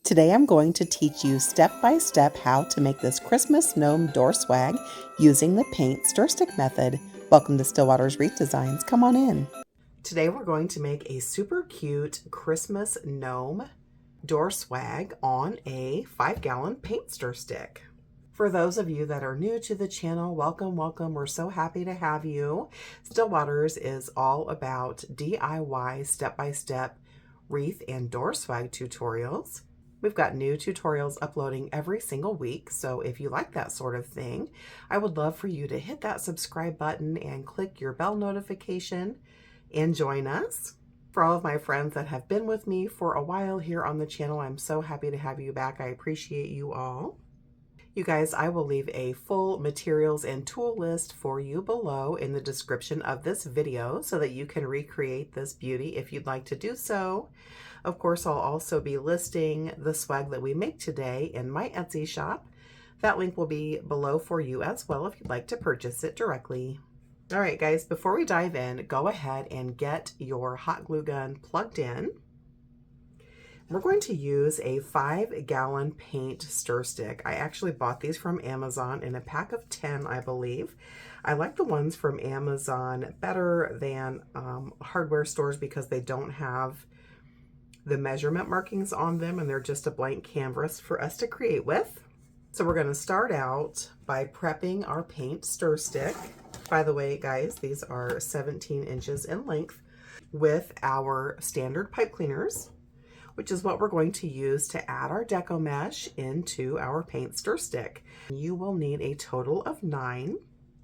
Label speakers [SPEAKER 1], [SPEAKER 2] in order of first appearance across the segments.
[SPEAKER 1] Today I'm going to teach you step by step how to make this Christmas gnome door swag using the paint stir stick method. Welcome to Stillwater's Wreath Designs. Come on in. Today we're going to make a super cute Christmas gnome door swag on a 5-gallon paint stir stick. For those of you that are new to the channel, welcome, welcome. We're so happy to have you. Stillwater's is all about DIY step-by-step wreath and door swag tutorials. We've got new tutorials uploading every single week, so if you like that sort of thing, I would love for you to hit that subscribe button and click your bell notification and join us. For all of my friends that have been with me for a while here on the channel, I'm so happy to have you back. I appreciate you all. You guys, I will leave a full materials and tool list for you below in the description of this video so that you can recreate this beauty if you'd like to do so. Of course, I'll also be listing the swag that we make today in my Etsy shop. That link will be below for you as well if you'd like to purchase it directly. All right, guys, before we dive in, go ahead and get your hot glue gun plugged in. We're going to use a 5-gallon paint stir stick. I actually bought these from Amazon in a pack of 10, I believe. I like the ones from Amazon better than hardware stores because they don't have the measurement markings on them and they're just a blank canvas for us to create with. So we're going to start out by prepping our paint stir stick. By the way, guys, these are 17 inches in length with our standard pipe cleaners, which is what we're going to use to add our Deco mesh into our paint stir stick. You will need a total of 9.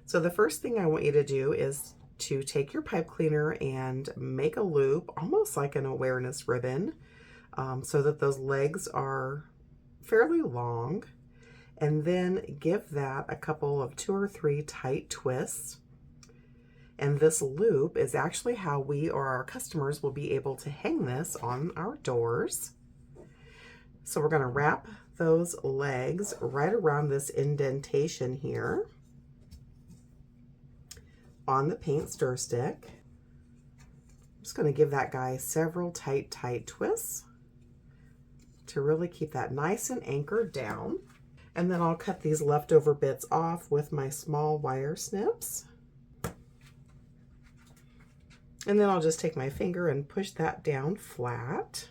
[SPEAKER 1] So the first thing I want you to do is to take your pipe cleaner and make a loop, almost like an awareness ribbon, so that those legs are fairly long, and then give that a couple of 2 or 3 tight twists. And this loop is actually how we or our customers will be able to hang this on our doors. So we're going to wrap those legs right around this indentation here on the paint stir stick. I'm just going to give that guy several tight twists to really keep that nice and anchored down. And then I'll cut these leftover bits off with my small wire snips. And then I'll just take my finger and push that down flat,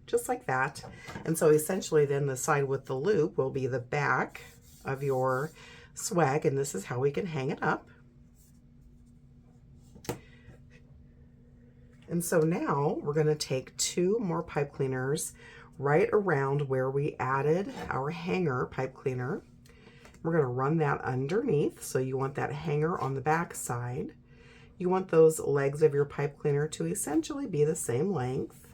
[SPEAKER 1] just like that. And so essentially then the side with the loop will be the back of your swag, and this is how we can hang it up. And so now we're going to take 2 more pipe cleaners right around where we added our hanger pipe cleaner. We're going to run that underneath, so you want that hanger on the back side. You want those legs of your pipe cleaner to essentially be the same length.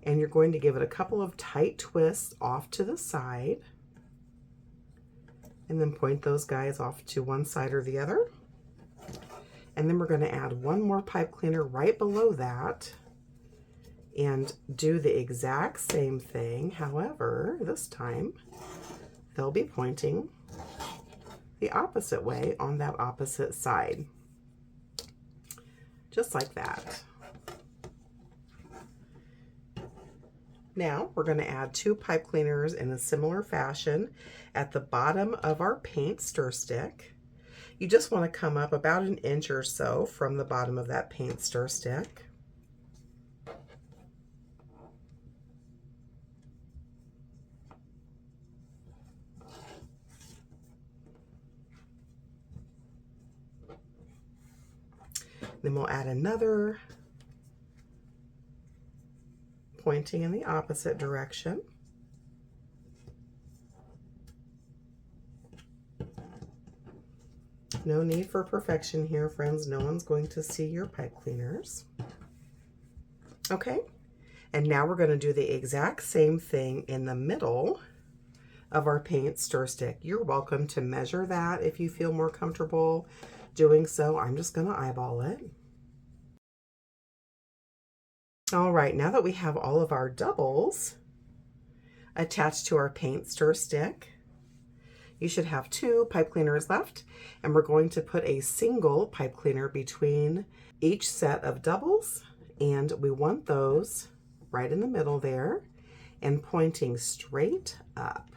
[SPEAKER 1] And you're going to give it a couple of tight twists off to the side. And then point those guys off to one side or the other. And then we're going to add 1 more pipe cleaner right below that and do the exact same thing. However, this time they'll be pointing the opposite way on that opposite side. Just like that. Now we're going to add 2 pipe cleaners in a similar fashion at the bottom of our paint stir stick. You just want to come up about 1 inch or so from the bottom of that paint stir stick. Then we'll add another pointing in the opposite direction. No need for perfection here, friends. No one's going to see your pipe cleaners. Okay, and now we're going to do the exact same thing in the middle of our paint stir stick. You're welcome to measure that if you feel more comfortable doing so. I'm just going to eyeball it. All right, now that we have all of our doubles attached to our paint stir stick, you should have 2 pipe cleaners left, and we're going to put a single pipe cleaner between each set of doubles, and we want those right in the middle there. and pointing straight up.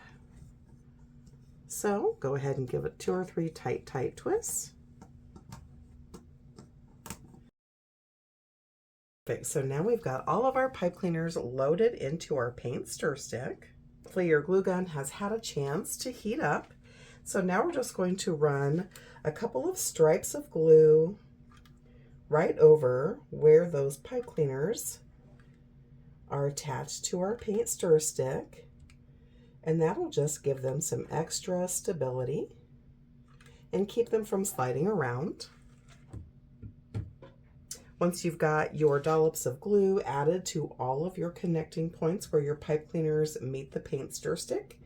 [SPEAKER 1] So go ahead and give it 2 or 3 tight twists. Okay, so now we've got all of our pipe cleaners loaded into our paint stir stick. Hopefully your glue gun has had a chance to heat up. So now we're just going to run a couple of stripes of glue right over where those pipe cleaners are attached to our paint stir stick, and that'll just give them some extra stability and keep them from sliding around. Once you've got your dollops of glue added to all of your connecting points where your pipe cleaners meet the paint stir stick,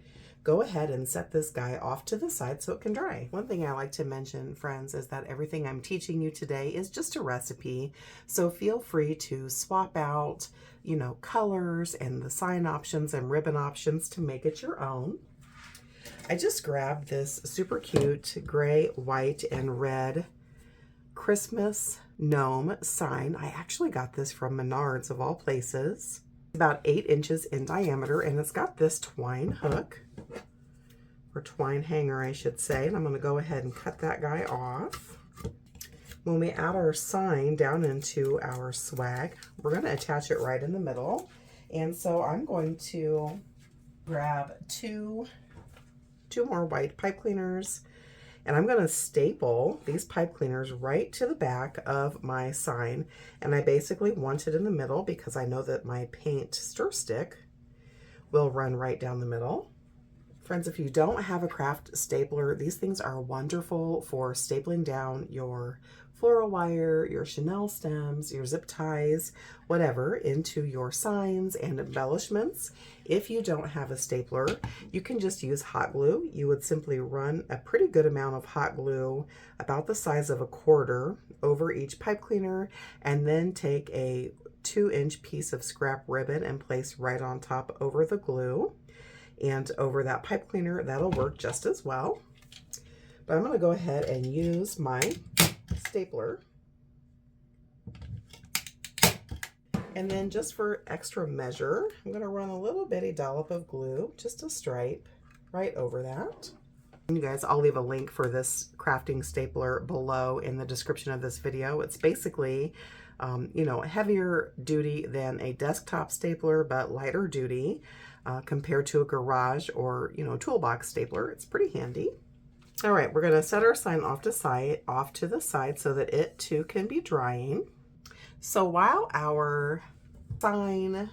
[SPEAKER 1] go ahead and set this guy off to the side so it can dry. One thing I like to mention, friends, is that everything I'm teaching you today is just a recipe, so feel free to swap out, you know, colors and the sign options and ribbon options to make it your own. I just grabbed this super cute gray, white, and red Christmas gnome sign. I actually got this from Menards of all places. It's about 8 inches in diameter, and it's got this twine hook, or twine hanger I should say, and I'm going to go ahead and cut that guy off. When we add our sign down into our swag, we're going to attach it right in the middle, and so I'm going to grab two more white pipe cleaners, and I'm going to staple these pipe cleaners right to the back of my sign. And I basically want it in the middle because I know that my paint stir stick will run right down the middle. Friends, if you don't have a craft stapler, these things are wonderful for stapling down your floral wire, your chenille stems, your zip ties, whatever, into your signs and embellishments. If you don't have a stapler, you can just use hot glue. You would simply run a pretty good amount of hot glue, about the size of a quarter, over each pipe cleaner, and then take a 2-inch piece of scrap ribbon and place right on top over the glue and over that pipe cleaner. That'll work just as well. But I'm going to go ahead and use my stapler. And then just for extra measure, I'm going to run a little bitty dollop of glue, just a stripe, right over that. And you guys, I'll leave a link for this crafting stapler below in the description of this video. It's basically, you know, heavier duty than a desktop stapler, but lighter duty compared to a garage or, you know, toolbox stapler. It's pretty handy. All right, we're going to set our sign off to the side so that it too can be drying. So while our sign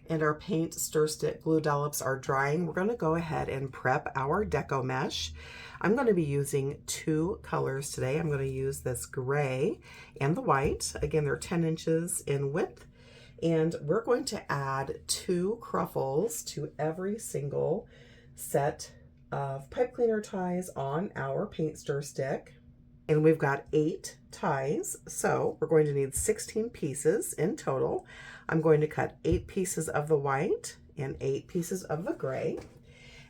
[SPEAKER 1] and our paint stir stick glue dollops are drying, we're going to go ahead and prep our deco mesh. I'm going to be using 2 colors today. I'm going to use this gray and the white. Again, they're 10 inches in width. And we're going to add 2 ruffles to every single set of pipe cleaner ties on our paint stir stick. And we've got 8 ties, so we're going to need 16 pieces in total. I'm going to cut 8 pieces of the white and 8 pieces of the gray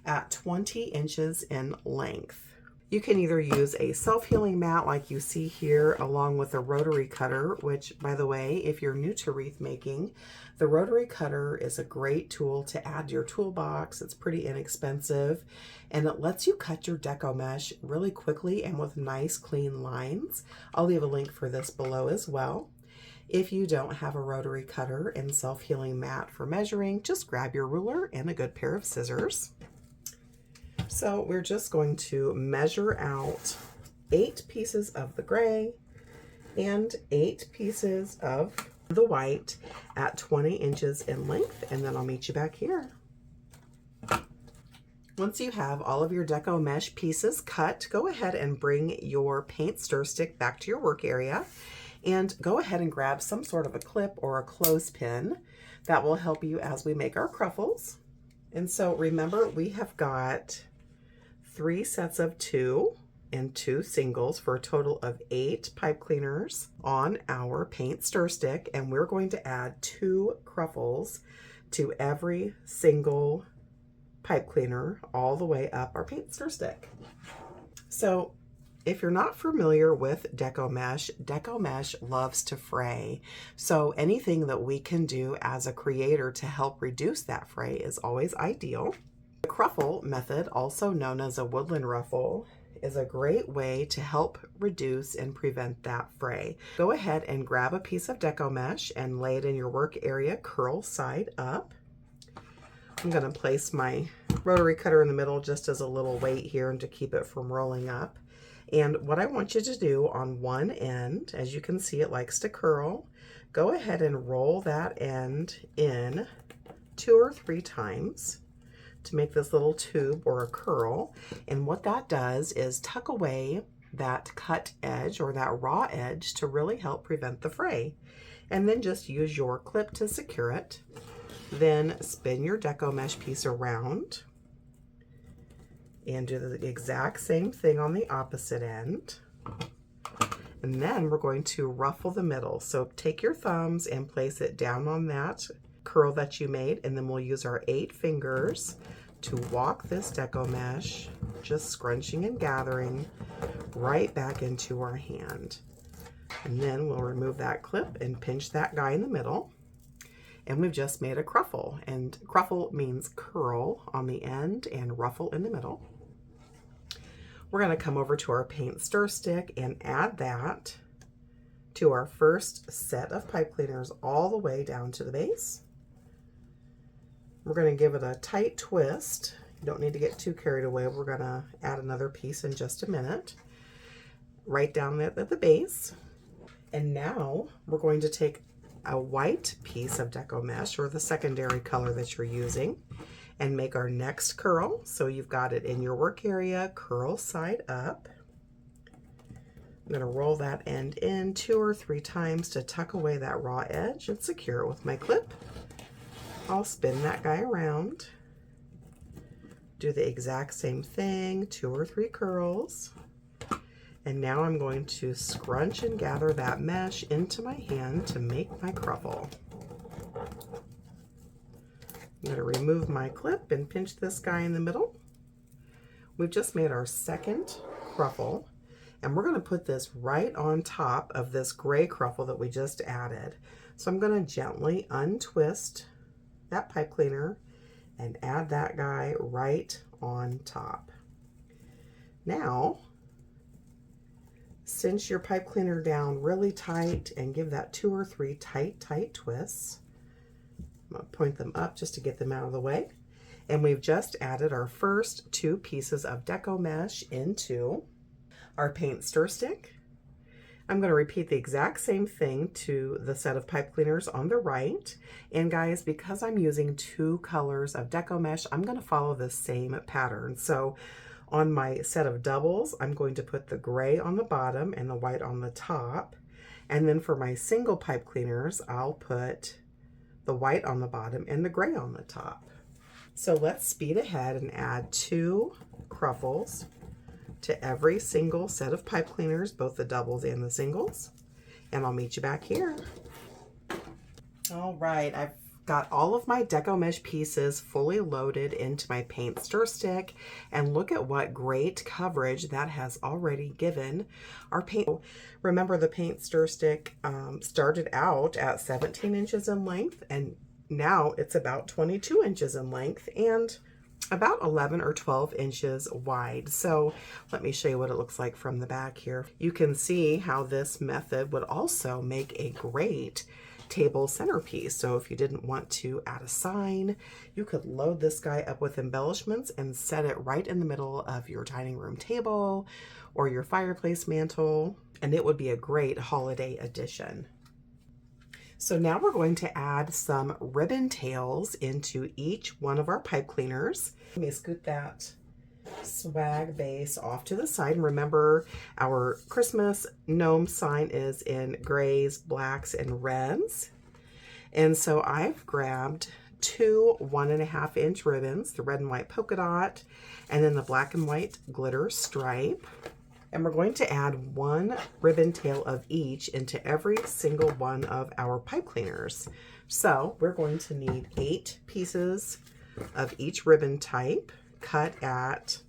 [SPEAKER 1] at 20 inches in length. You can either use a self-healing mat like you see here, along with a rotary cutter, which, by the way, if you're new to wreath making, the rotary cutter is a great tool to add to your toolbox. It's pretty inexpensive, and it lets you cut your deco mesh really quickly and with nice clean lines. I'll leave a link for this below as well. If you don't have a rotary cutter and self-healing mat for measuring, just grab your ruler and a good pair of scissors. So we're just going to measure out 8 pieces of the gray and 8 pieces of the white at 20 inches in length, and then I'll meet you back here. Once you have all of your deco mesh pieces cut, go ahead and bring your paint stir stick back to your work area and go ahead and grab some sort of a clip or a clothespin. That will help you as we make our ruffles. And so remember, we have got 3 sets of 2 and 2 singles for a total of 8 pipe cleaners on our paint stir stick, and we're going to add 2 ruffles to every single pipe cleaner all the way up our paint stir stick. So If you're not familiar with Deco Mesh loves to fray. So anything that we can do as a creator to help reduce that fray is always ideal. The ruffle method, also known as a woodland ruffle, is a great way to help reduce and prevent that fray. Go ahead and grab a piece of Deco Mesh and lay it in your work area, curl side up. I'm going to place my rotary cutter in the middle just as a little weight here and to keep it from rolling up. And what I want you to do on one end, as you can see, it likes to curl. Go ahead and roll that end in 2 or 3 times to make this little tube or a curl. And what that does is tuck away that cut edge or that raw edge to really help prevent the fray. And then just use your clip to secure it. Then spin your Deco Mesh piece around and do the exact same thing on the opposite end. And then we're going to ruffle the middle. So take your thumbs and place it down on that curl that you made, and then we'll use our 8 fingers to walk this Deco Mesh, just scrunching and gathering right back into our hand. And then we'll remove that clip and pinch that guy in the middle. And we've just made a ruffle, and ruffle means curl on the end and ruffle in the middle. We're going to come over to our paint stir stick and add that to our first set of pipe cleaners all the way down to the base. We're going to give it a tight twist. You don't need to get too carried away. We're going to add another piece in just a minute. Right down there at the base. And now we're going to take a white piece of Deco Mesh, or the secondary color that you're using, and make our next curl. So you've got it in your work area, curl side up. I'm going to roll that end in 2 or 3 times to tuck away that raw edge and secure it with my clip. I'll spin that guy around, do the exact same thing, 2 or 3 curls. And now I'm going to scrunch and gather that mesh into my hand to make my ruffle. I'm going to remove my clip and pinch this guy in the middle. We've just made our second ruffle, and we're going to put this right on top of this gray ruffle that we just added. So I'm going to gently untwist that pipe cleaner and add that guy right on top. Now, cinch your pipe cleaner down really tight and give that 2 or 3 tight twists. I'm going to point them up just to get them out of the way. And we've just added our first 2 pieces of Deco Mesh into our paint stir stick. I'm going to repeat the exact same thing to the set of pipe cleaners on the right. And guys, because I'm using 2 colors of Deco Mesh, I'm going to follow the same pattern. So on my set of doubles, I'm going to put the gray on the bottom and the white on the top. And then for my single pipe cleaners, I'll put the white on the bottom and the gray on the top. So let's speed ahead and add 2 ruffles to every single set of pipe cleaners, both the doubles and the singles. And I'll meet you back here. All right, I've got all of my Deco Mesh pieces fully loaded into my paint stir stick, and look at what great coverage that has already given our paint. Remember, the paint stir stick started out at 17 inches in length, and now it's about 22 inches in length and about 11 or 12 inches wide. So let me show you what it looks like from the back here. You can see how this method would also make a great table centerpiece. So if you didn't want to add a sign, you could load this guy up with embellishments and set it right in the middle of your dining room table or your fireplace mantle, and it would be a great holiday addition. So now we're going to add some ribbon tails into each one of our pipe cleaners. Let me scoot that swag base off to the side. And remember, our Christmas gnome sign is in grays, blacks, and reds. And so I've grabbed 2 1.5 inch ribbons, the red and white polka dot, and then the black and white glitter stripe. And we're going to add 1 ribbon tail of each into every single one of our pipe cleaners. So we're going to need 8 pieces of each ribbon type, cut at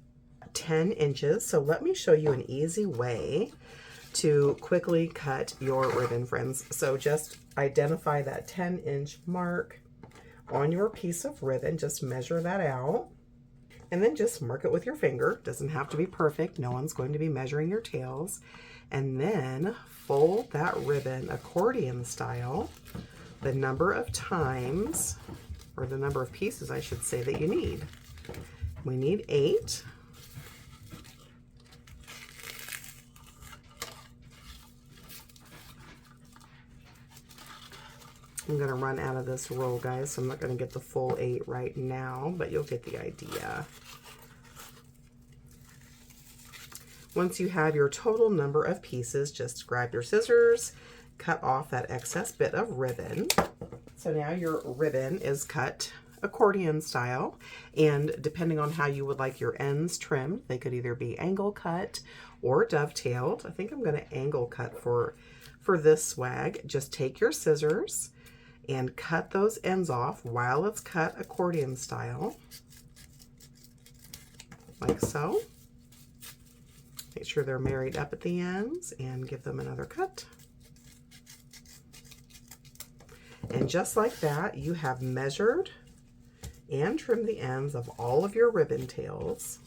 [SPEAKER 1] 10 inches. So let me show you an easy way to quickly cut your ribbon, friends. So just identify that 10-inch mark on your piece of ribbon. Just measure that out. And then just mark it with your finger. Doesn't have to be perfect. No one's going to be measuring your tails. And then fold that ribbon accordion style the number of times, or the number of pieces I should say, that you need. We need 8. I'm going to run out of this roll, guys, so I'm not going to get the full 8 right now, but you'll get the idea. Once you have your total number of pieces, just grab your scissors, cut off that excess bit of ribbon. So now your ribbon is cut accordion style, and depending on how you would like your ends trimmed, they could either be angle cut or dovetailed. I think I'm going to angle cut for this swag. Just take your scissors and cut those ends off while it's cut accordion style, like so. Make sure they're married up at the ends and give them another cut. And just like that, you have measured and trimmed the ends of all of your ribbon tails.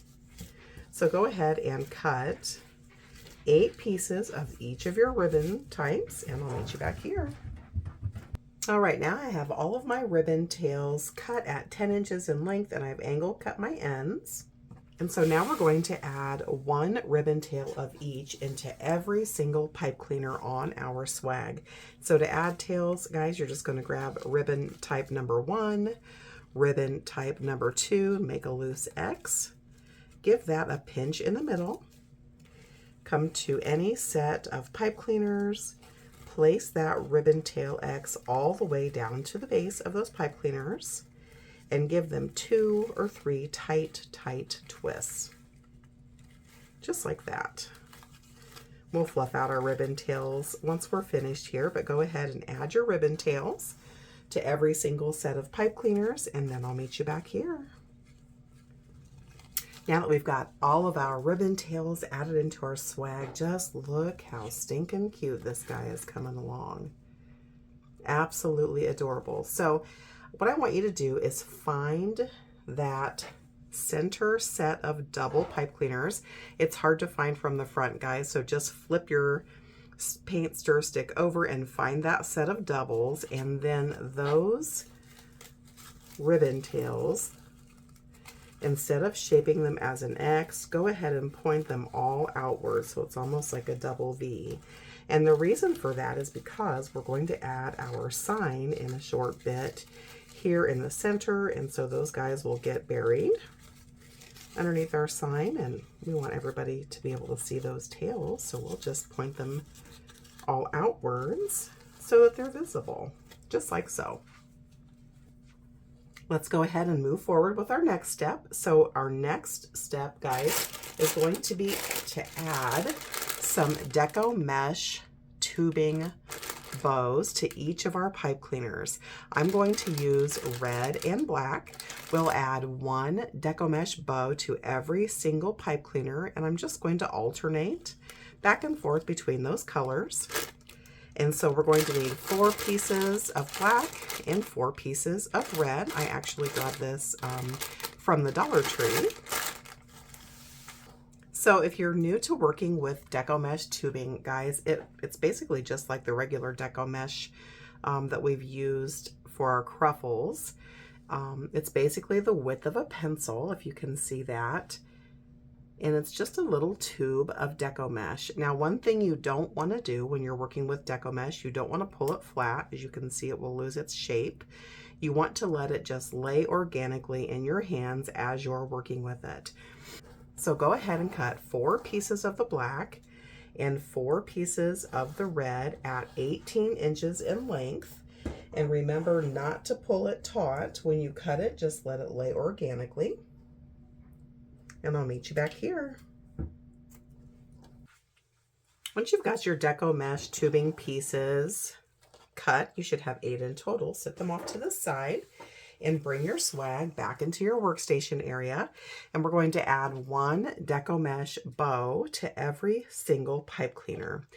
[SPEAKER 1] So go ahead and cut 8 pieces of each of your ribbon types, and I'll meet you back here. All right, now I have all of my ribbon tails cut at 10 inches in length, and I've angle cut my ends. And so now we're going to add 1 ribbon tail of each into every single pipe cleaner on our swag. So to add tails, guys, you're just going to grab ribbon type number 1, ribbon type number 2, make a loose X, give that a pinch in the middle, come to any set of pipe cleaners, place that ribbon tail X all the way down to the base of those pipe cleaners, and give them 2 or 3 tight twists. Just like that. We'll fluff out our ribbon tails once we're finished here, but go ahead and add your ribbon tails to every single set of pipe cleaners, and then I'll meet you back here. Now that we've got all of our ribbon tails added into our swag, just look how stinking cute this guy is coming along. Absolutely adorable. So what I want you to do is find that center set of double pipe cleaners. It's hard to find from the front, guys, so just flip your paint stir stick over and find that set of doubles, and then those ribbon tails, instead of shaping them as an X, go ahead and point them all outward so it's almost like a double V. And the reason for that is because we're going to add our sign in a short bit here in the center, and so those guys will get buried underneath our sign, and we want everybody to be able to see those tails, so we'll just point them all outwards so that they're visible, just like so. Let's go ahead and move forward with our next step. So our next step, guys, is going to be to add some Deco mesh tubing bows to each of our pipe cleaners. I'm going to use red and black. We'll add 1 Deco mesh bow to every single pipe cleaner, and I'm just going to alternate back and forth between those colors. And so we're going to need 4 pieces of black and 4 pieces of red. I actually got this from the Dollar Tree. So if you're new to working with Deco mesh tubing, guys, it's basically just like the regular Deco mesh that we've used for our ruffles. It's basically the width of a pencil, if you can see that. And it's just a little tube of Deco mesh. Now, one thing you don't want to do when you're working with Deco mesh, you don't want to pull it flat. As you can see, it will lose its shape. You want to let it just lay organically in your hands as you're working with it. So go ahead and cut 4 pieces of the black and 4 pieces of the red at 18 inches in length. And remember not to pull it taut when you cut it, just let it lay organically. And I'll meet you back here. Once you've got your Deco mesh tubing pieces cut, you should have 8 in total. Set them off to the side. and bring your swag back into your workstation area. And we're going to add one Deco Mesh bow to every single pipe cleaner.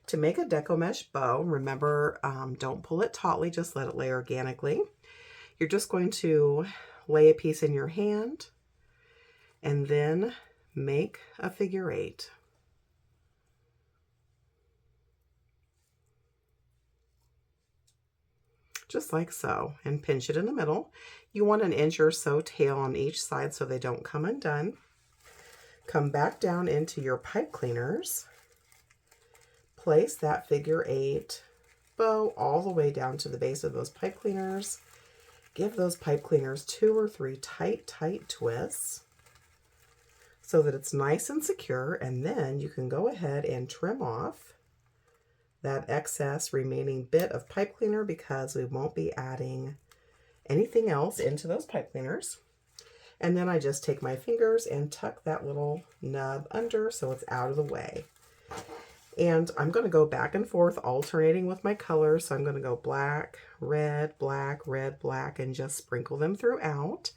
[SPEAKER 1] To make a Deco Mesh bow, remember, don't pull it tautly, just let it lay organically. You're just going to lay a piece in your hand and then make a figure 8. Just like so, and pinch it in the middle. You want an inch or so tail on each side so they don't come undone. Come back down into your pipe cleaners. Place that figure 8 bow all the way down to the base of those pipe cleaners. Give those pipe cleaners 2 or 3 tight twists so that it's nice and secure, and then you can go ahead and trim off that excess remaining bit of pipe cleaner because we won't be adding anything else into those pipe cleaners. And then I just take my fingers and tuck that little nub under so it's out of the way. And I'm going to go back and forth alternating with my colors. So I'm going to go black, red, black, and just sprinkle them throughout.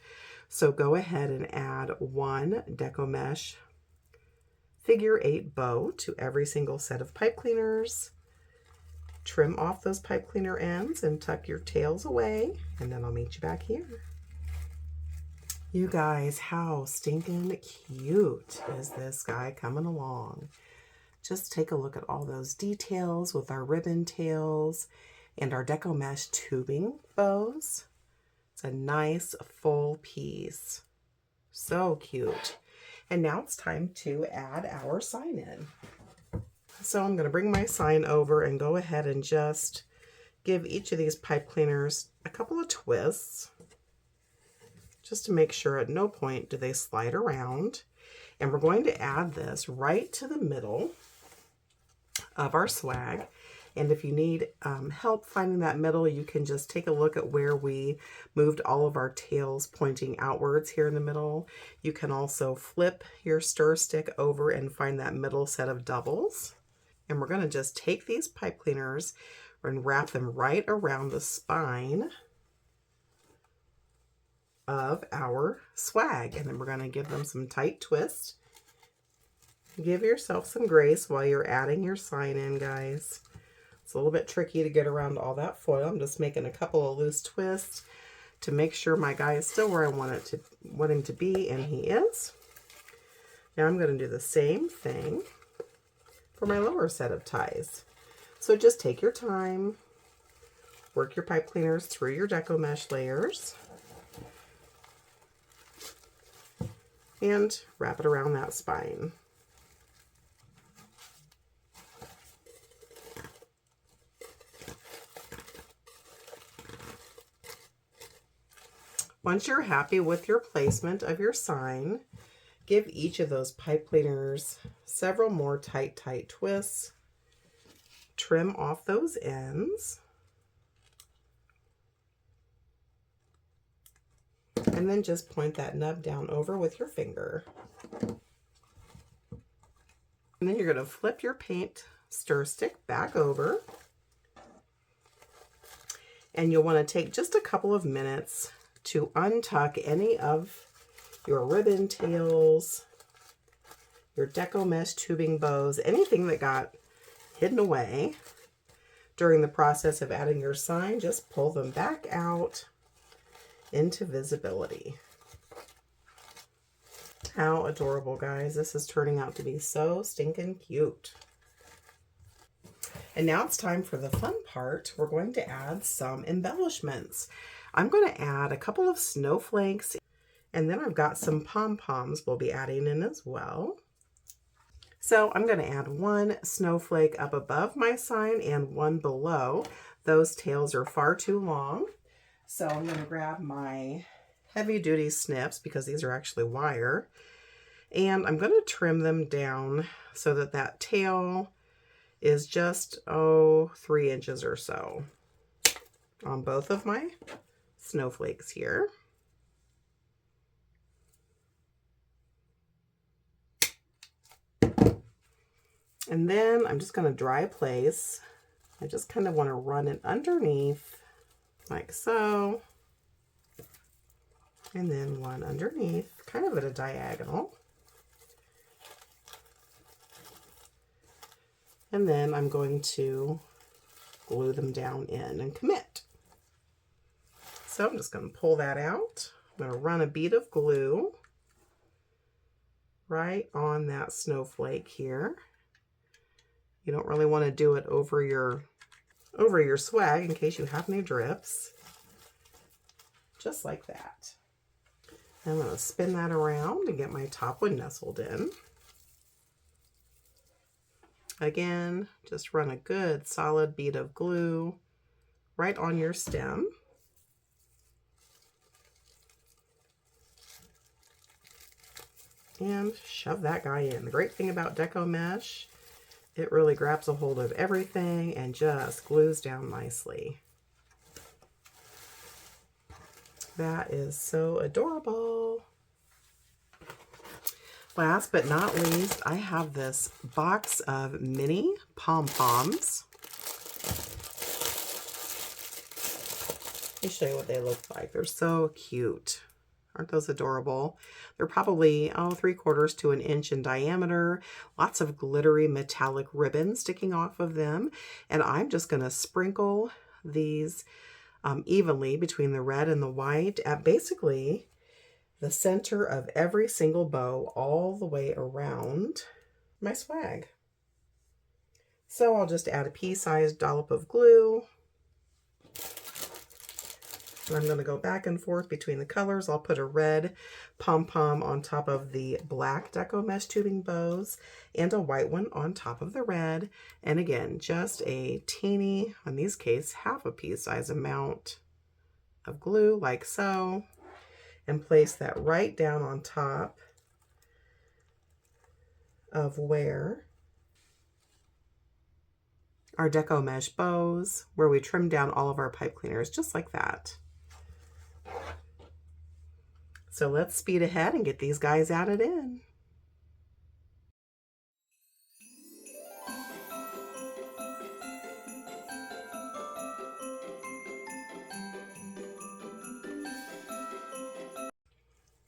[SPEAKER 1] So go ahead and add one Deco Mesh figure 8 bow to every single set of pipe cleaners. Trim off those pipe cleaner ends and tuck your tails away, and then I'll meet you back here. You guys, how stinking cute is this guy coming along? Just take a look at all those details with our ribbon tails and our Deco Mesh tubing bows. It's a nice full piece. So cute. And now it's time to add our sign in. So I'm going to bring my sign over and go ahead and just give each of these pipe cleaners a couple of twists, just to make sure at no point do they slide around. And we're going to add this right to the middle of our swag. And if you need help finding that middle, you can just take a look at where we moved all of our tails pointing outwards here in the middle. You can also flip your stir stick over and find that middle set of doubles. And we're going to just take these pipe cleaners and wrap them right around the spine of our swag. And then we're going to give them some tight twists. Give yourself some grace while you're adding your sign in, guys. It's a little bit tricky to get around all that foil. I'm just making a couple of loose twists to make sure my guy is still where I want him to be, and he is. Now I'm going to do the same thing for my lower set of ties. So just take your time, work your pipe cleaners through your Deco Mesh layers, and wrap it around that spine. Once you're happy with your placement of your sign, give each of those pipe cleaners several more tight twists. Trim off those ends. And then just point that nub down over with your finger. And then you're going to flip your paint stir stick back over. And you'll want to take just a couple of minutes to untuck any of your ribbon tails, your Deco Mesh tubing bows, anything that got hidden away during the process of adding your sign. Just pull them back out into visibility. How adorable, guys. This is turning out to be so stinking cute. And now it's time for the fun part. We're going to add some embellishments. I'm going to add a couple of snowflakes, and then I've got some pom-poms we'll be adding in as well. So I'm going to add one snowflake up above my sign and one below. Those tails are far too long. So I'm going to grab my heavy duty snips, because these are actually wire, and I'm going to trim them down so that that tail is just 3 inches or so on both of my snowflakes here. And then I'm just going to dry place. I just kind of want to run it underneath like so. and then one underneath, kind of at a diagonal. And then I'm going to glue them down in and commit. So I'm just going to pull that out. I'm going to run a bead of glue right on that snowflake here. You don't really want to do it over your swag in case you have any drips. Just like that. I'm going to spin that around and get my top one nestled in. Again, just run a good solid bead of glue right on your stem. And shove that guy in. The great thing about Deco mesh, it really grabs a hold of everything and just glues down nicely. That is so adorable. Last but not least, I have this box of mini pom-poms. Let me show you what they look like. They're so cute. Aren't those adorable? They're probably, 3/4 to an inch in diameter. Lots of glittery metallic ribbon sticking off of them. And I'm just going to sprinkle these evenly between the red and the white at basically the center of every single bow all the way around my swag. So I'll just add a pea-sized dollop of glue. And I'm going to go back and forth between the colors. I'll put a red pom-pom on top of the black Deco mesh tubing bows and a white one on top of the red. And again, just a teeny, in these case, half a pea-size amount of glue like so. And place that right down on top of where our Deco mesh bows, where we trim down all of our pipe cleaners, just like that. So let's speed ahead and get these guys added in.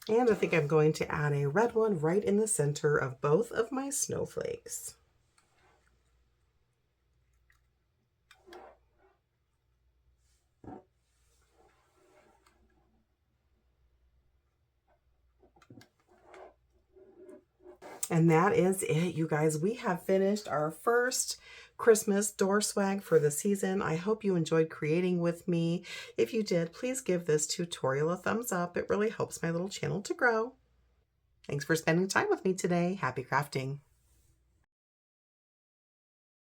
[SPEAKER 1] And I think I'm going to add a red one right in the center of both of my snowflakes. And that is it, you guys. We have finished our first Christmas door swag for the season. I hope you enjoyed creating with me. If you did, please give this tutorial a thumbs up. It really helps my little channel to grow. Thanks for spending time with me today. Happy crafting.